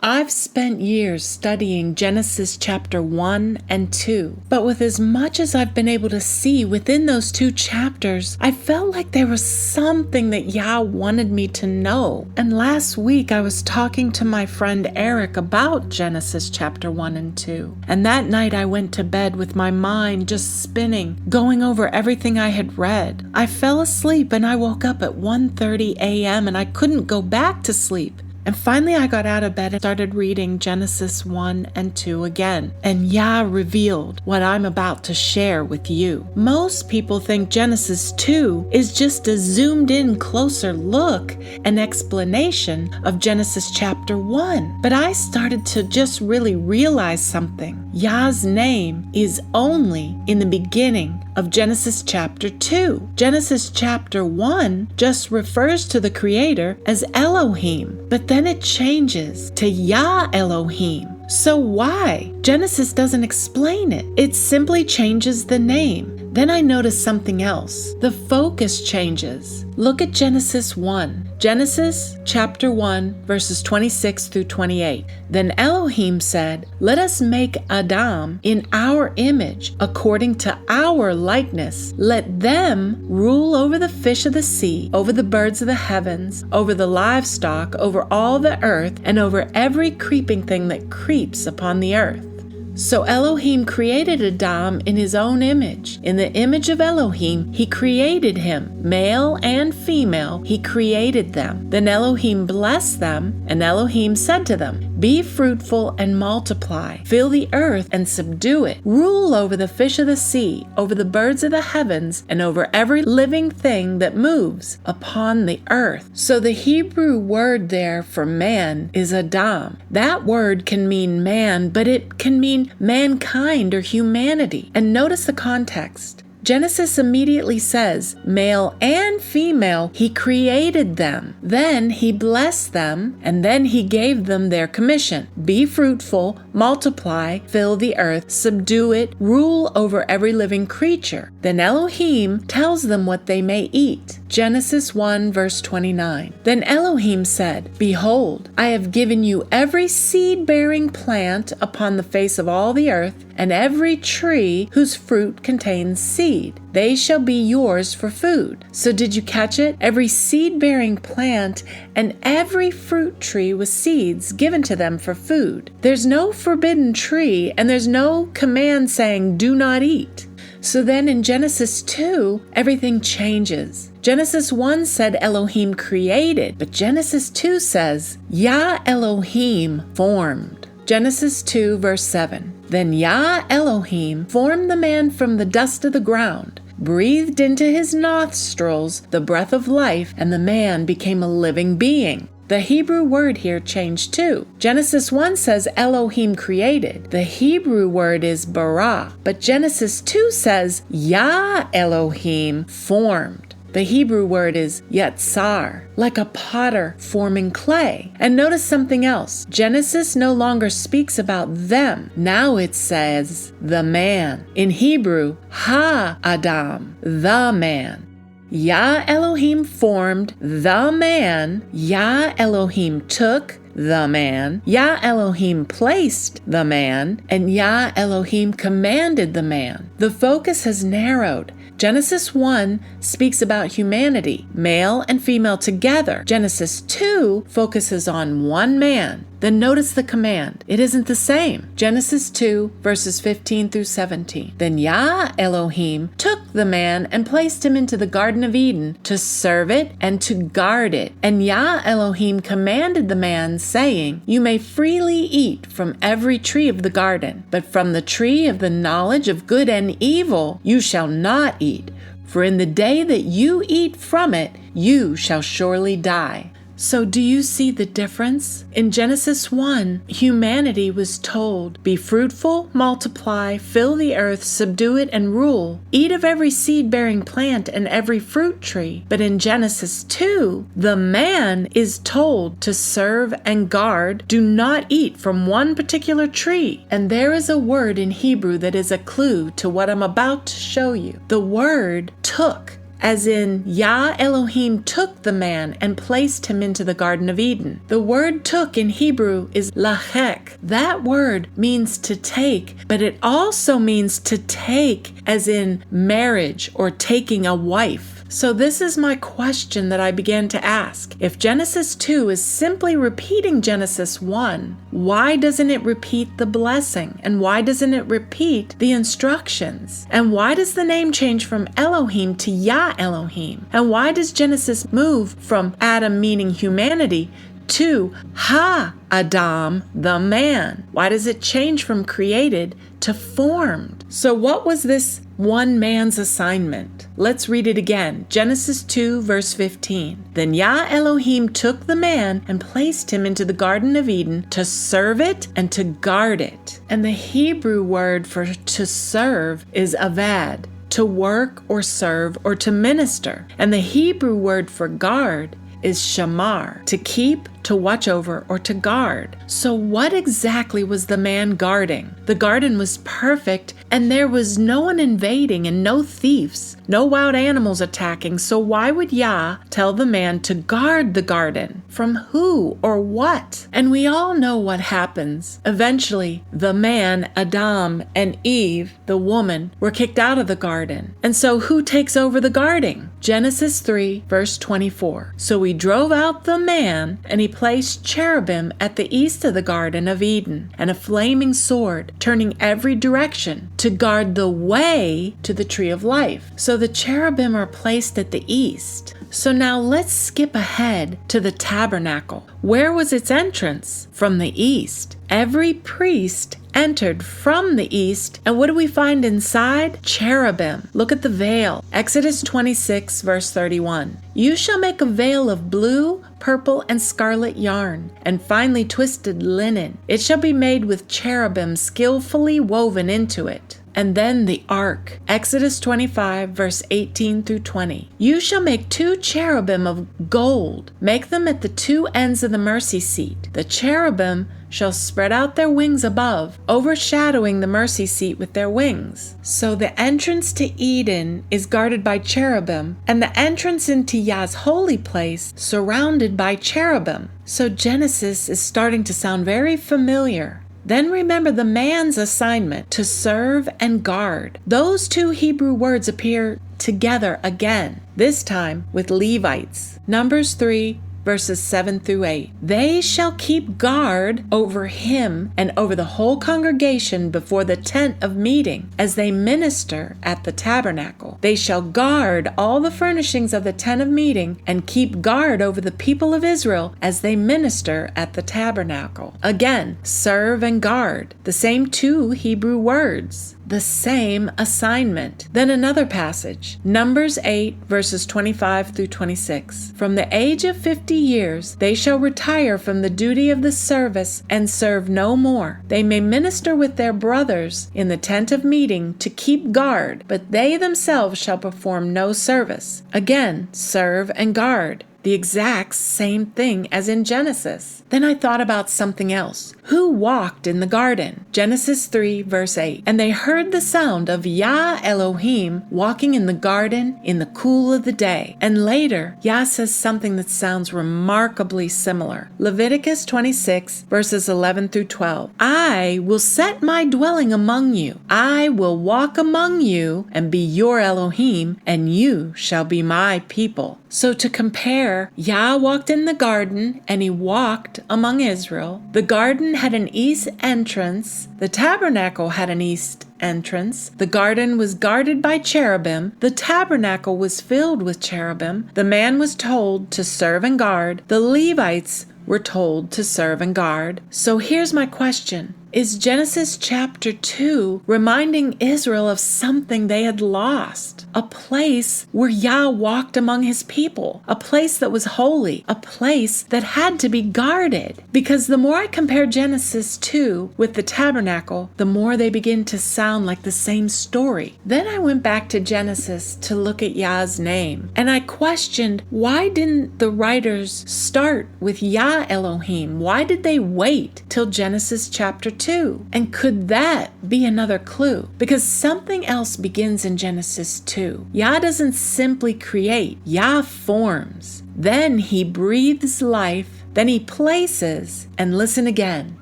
I've spent years studying Genesis chapter 1 and 2, but with as much as I've been able to see within those two chapters, I felt like there was something that Yah wanted me to know. And last week I was talking to my friend Eric about Genesis chapter 1 and 2. And that night I went to bed with my mind just spinning, going over everything I had read. I fell asleep and I woke up at 1:30 a.m. and I couldn't go back to sleep. And finally I got out of bed and started reading Genesis 1 and 2 again. And Yah revealed what I'm about to share with you. Most people think Genesis 2 is just a zoomed in closer look and explanation of Genesis chapter 1. But I started to just really realize something. Yah's name is only in the beginning of Genesis chapter 2. Genesis chapter 1 just refers to the Creator as Elohim, but then it changes to Yah Elohim. So why? Genesis doesn't explain it. It simply changes the name. Then I noticed something else. The focus changes. Look at Genesis 1. Genesis chapter 1 verses 26 through 28. Then Elohim said, "Let us make Adam in our image, according to our likeness. Let them rule over the fish of the sea, over the birds of the heavens, over the livestock, over all the earth, and over every creeping thing that creeps upon the earth." So Elohim created Adam in his own image. In the image of Elohim, he created him. Male and female, he created them. Then Elohim blessed them, and Elohim said to them, "Be fruitful and multiply. Fill the earth and subdue it. Rule over the fish of the sea, over the birds of the heavens, and over every living thing that moves upon the earth." So the Hebrew word there for man is Adam. That word can mean man, but it can mean mankind or humanity. And notice the context. Genesis immediately says, male and female, he created them. Then he blessed them, and then he gave them their commission. Be fruitful, multiply, fill the earth, subdue it, rule over every living creature. Then Elohim tells them what they may eat. Genesis 1 verse 29. Then Elohim said, "Behold, I have given you every seed-bearing plant upon the face of all the earth, and every tree whose fruit contains seed. They shall be yours for food." So did you catch it? Every seed-bearing plant and every fruit tree with seeds given to them for food. There's no forbidden tree, and there's no command saying, "Do not eat." So then in Genesis 2, everything changes. Genesis 1 said Elohim created, but Genesis 2 says, Yah Elohim formed. Genesis 2 verse 7. Then Yah Elohim formed the man from the dust of the ground, breathed into his nostrils the breath of life, and the man became a living being. The Hebrew word here changed too. Genesis 1 says Elohim created. The Hebrew word is bara. But Genesis 2 says Yah Elohim formed. The Hebrew word is yatsar, like a potter forming clay. And notice something else. Genesis no longer speaks about them. Now it says the man. In Hebrew, ha-adam, the man. Yah Elohim formed the man. Yah Elohim took the man. Yah Elohim placed the man. And Yah Elohim commanded the man. The focus has narrowed. Genesis 1 speaks about humanity, male and female together. Genesis 2 focuses on one man. Then notice the command. It isn't the same. Genesis 2 verses 15 through 17. Then Yah Elohim took the man and placed him into the Garden of Eden to serve it and to guard it. And Yah Elohim commanded the man, saying, "You may freely eat from every tree of the garden, but from the tree of the knowledge of good and evil you shall not eat. For in the day that you eat from it, you shall surely die." So do you see the difference? In Genesis 1, humanity was told, "Be fruitful, multiply, fill the earth, subdue it, and rule. Eat of every seed-bearing plant and every fruit tree." But in Genesis 2, the man is told to serve and guard, do not eat from one particular tree. And there is a word in Hebrew that is a clue to what I'm about to show you. The word took. as in Yah Elohim took the man and placed him into the Garden of Eden. The word took in Hebrew is lachek. That word means to take, but it also means to take as in marriage or taking a wife. So this is my question that I began to ask. If Genesis 2 is simply repeating Genesis 1, why doesn't it repeat the blessing? And why doesn't it repeat the instructions? And why does the name change from Elohim to Yah Elohim? And why does Genesis move from Adam meaning humanity to Ha-Adam, the man? Why does it change from created to formed? So what was this one man's assignment? Let's read it again. Genesis 2 verse 15. Then Yah Elohim took the man and placed him into the Garden of Eden to serve it and to guard it. And the Hebrew word for to serve is avad, to work or serve or to minister. And the Hebrew word for guard is shamar, to keep, to watch over, or to guard. So what exactly was the man guarding? The garden was perfect, and there was no one invading and no thieves, no wild animals attacking. So why would Yah tell the man to guard the garden? From who or what? And we all know what happens. Eventually, the man, Adam, and Eve, the woman, were kicked out of the garden. And so who takes over the guarding? Genesis 3 verse 24. So he drove out the man, and he placed cherubim at the east of the Garden of Eden, and a flaming sword turning every direction to guard the way to the tree of life. So the cherubim are placed at the east. So now let's skip ahead to the tabernacle. Where was its entrance? From the east. Every priest entered from the east, and what do we find inside? Cherubim. Look at the veil. Exodus 26 verse 31. You shall make a veil of blue, purple, and scarlet yarn, and finely twisted linen. It shall be made with cherubim skillfully woven into it. And then the ark. Exodus 25 verse 18 through 20. You shall make 2 cherubim of gold. Make them at the 2 ends of the mercy seat. The cherubim shall spread out their wings above, overshadowing the mercy seat with their wings. So the entrance to Eden is guarded by cherubim, and the entrance into Yah's holy place surrounded by cherubim. So Genesis is starting to sound very familiar. Then remember the man's assignment to serve and guard. Those 2 Hebrew words appear together again, this time with Levites. Numbers 3 verses 7 through 8. They shall keep guard over him and over the whole congregation before the tent of meeting as they minister at the tabernacle. They shall guard all the furnishings of the tent of meeting and keep guard over the people of Israel as they minister at the tabernacle. Again, serve and guard, the same 2 Hebrew words. The same assignment. Then another passage, Numbers 8 verses 25 through 26. From the age of 50 years they shall retire from the duty of the service and serve no more. They may minister with their brothers in the tent of meeting to keep guard, but they themselves shall perform no service. Again, serve and guard. The exact same thing as in Genesis. Then I thought about something else. Who walked in the garden? Genesis 3 verse 8. And they heard the sound of Yah Elohim walking in the garden in the cool of the day. And later, Yah says something that sounds remarkably similar. Leviticus 26 verses 11 through 12. I will set my dwelling among you. I will walk among you and be your Elohim, and you shall be my people. So to compare, Yah walked in the garden and he walked among Israel. The garden had an east entrance. The tabernacle had an east entrance. The garden was guarded by cherubim. The tabernacle was filled with cherubim. The man was told to serve and guard. The Levites were told to serve and guard. So here's my question. Is Genesis chapter 2 reminding Israel of something they had lost? A place where Yah walked among his people, a place that was holy, a place that had to be guarded. Because the more I compare Genesis 2 with the tabernacle, the more they begin to sound like the same story. Then I went back to Genesis to look at Yah's name, and I questioned, why didn't the writers start with Yah Elohim? Why did they wait till Genesis chapter too. And could that be another clue? Because something else begins in Genesis 2. Yah doesn't simply create, Yah forms. Then he breathes life, then he places, and listen again.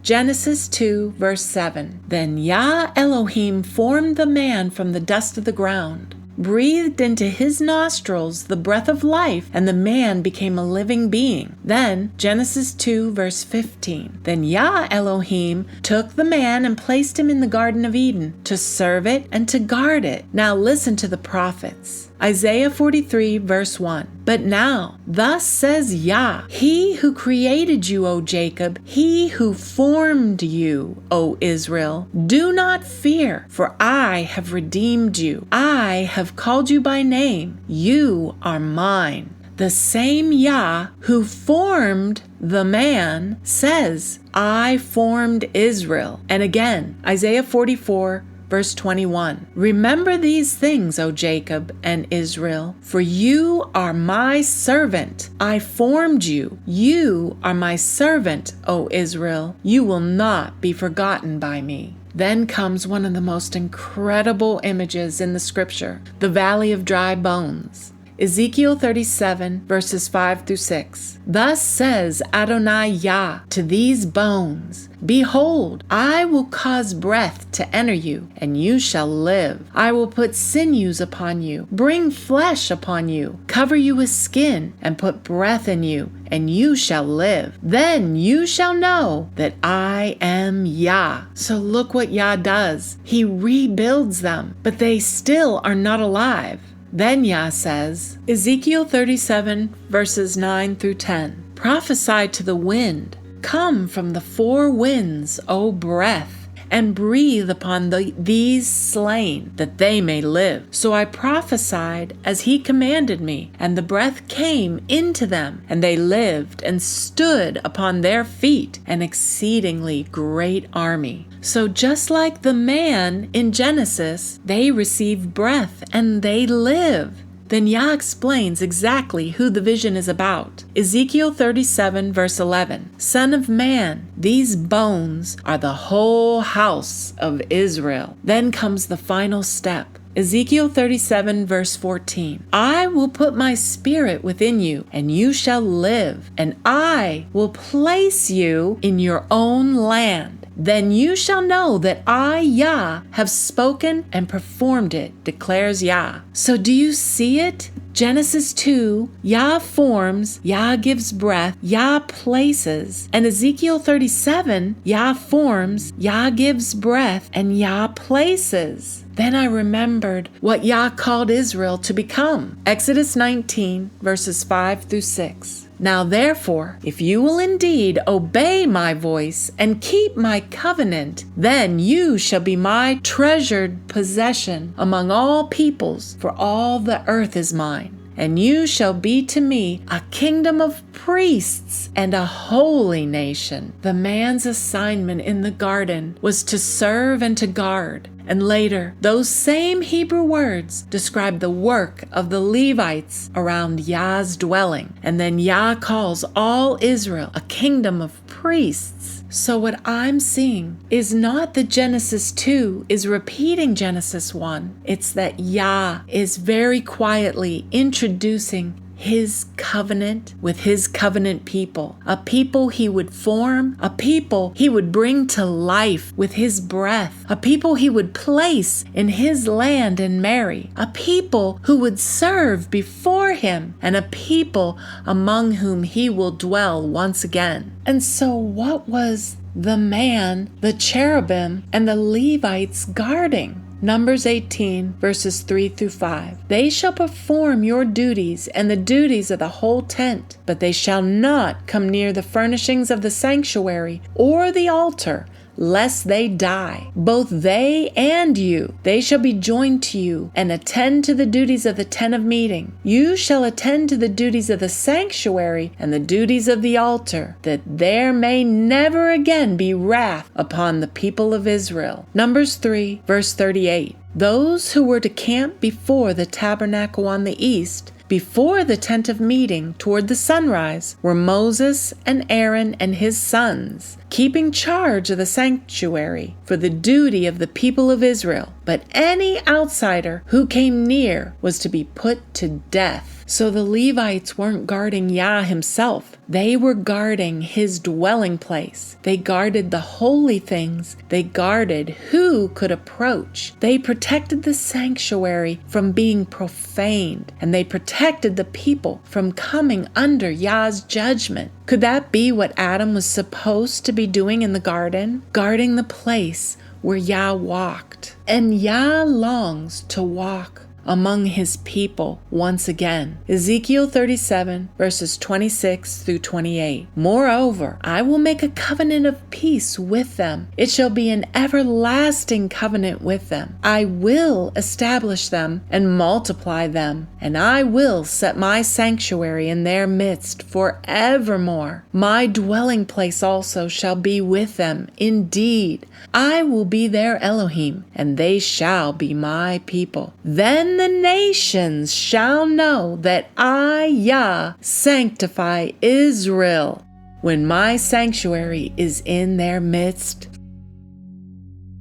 Genesis 2, verse 7. Then Yah Elohim formed the man from the dust of the ground, breathed into his nostrils the breath of life, and the man became a living being. Then, Genesis 2, verse 15. Then Yah Elohim took the man and placed him in the Garden of Eden to serve it and to guard it. Now listen to the prophets. Isaiah 43, verse 1. But now, thus says Yah, he who created you, O Jacob, he who formed you, O Israel, do not fear, for I have redeemed you. I have called you by name. You are mine. The same Yah who formed the man says, I formed Israel. And again, Isaiah 44, verse 21. Remember these things, O Jacob and Israel, for you are my servant. I formed you. You are my servant, O Israel. You will not be forgotten by me. Then comes one of the most incredible images in the scripture, the valley of dry bones. Ezekiel 37, verses 5 through 6. Thus says Adonai Yah to these bones, Behold, I will cause breath to enter you, and you shall live. I will put sinews upon you, bring flesh upon you, cover you with skin, and put breath in you, and you shall live. Then you shall know that I am Yah. So look what Yah does. He rebuilds them, but they still are not alive. Then Yah says, Ezekiel 37, verses 9 through 10, Prophesy to the wind, come from the four winds, O breath, and breathe upon these slain, that they may live. So I prophesied as he commanded me, and the breath came into them, and they lived and stood upon their feet, an exceedingly great army. So just like the man in Genesis, they receive breath and they live. Then Yah explains exactly who the vision is about. Ezekiel 37, verse 11. Son of man, these bones are the whole house of Israel. Then comes the final step. Ezekiel 37, verse 14. I will put my spirit within you, and you shall live, and I will place you in your own land. Then you shall know that I, Yah, have spoken and performed it, declares Yah. So do you see it? Genesis 2, Yah forms, Yah gives breath, Yah places. And Ezekiel 37, Yah forms, Yah gives breath, and Yah places. Then I remembered what Yah called Israel to become. Exodus 19, verses 5 through 6. Now therefore, if you will indeed obey my voice and keep my covenant, then you shall be my treasured possession among all peoples, for all the earth is mine. And you shall be to me a kingdom of priests and a holy nation. The man's assignment in the garden was to serve and to guard. And later, those same Hebrew words describe the work of the Levites around Yah's dwelling. And then Yah calls all Israel a kingdom of priests. So what I'm seeing is not that Genesis 2 is repeating Genesis 1. It's that Yah is very quietly introducing his covenant with his covenant people, a people he would form, a people he would bring to life with his breath, a people he would place in his land and marry, a people who would serve before him, and a people among whom he will dwell once again. And so what was the man, the cherubim, and the Levites guarding? Numbers 18, verses 3 through 5. They shall perform your duties and the duties of the whole tent, but they shall not come near the furnishings of the sanctuary or the altar, lest they die, both they and you. They shall be joined to you and attend to the duties of the tent of meeting. You shall attend to the duties of the sanctuary and the duties of the altar, that there may never again be wrath upon the people of Israel. Numbers 3, verse 38. Those who were to camp before the tabernacle on the east, Before the tent of meeting toward the sunrise were Moses and Aaron and his sons, keeping charge of the sanctuary for the duty of the people of Israel. But any outsider who came near was to be put to death. So the Levites weren't guarding Yah himself. They were guarding his dwelling place. They guarded the holy things. They guarded who could approach. They protected the sanctuary from being profaned, and they protected the people from coming under Yah's judgment. Could that be what Adam was supposed to be doing in the garden? Guarding the place where Yah walked. And Yah longs to walk among his people once again. Ezekiel 37 verses 26 through 28. Moreover, I will make a covenant of peace with them. It shall be an everlasting covenant with them. I will establish them and multiply them, and I will set my sanctuary in their midst forevermore. My dwelling place also shall be with them. Indeed, I will be their Elohim, and they shall be my people. Then the nations shall know that I, Yah, sanctify Israel, when my sanctuary is in their midst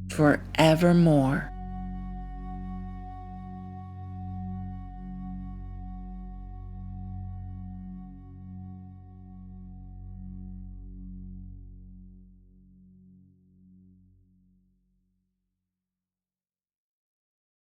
forevermore.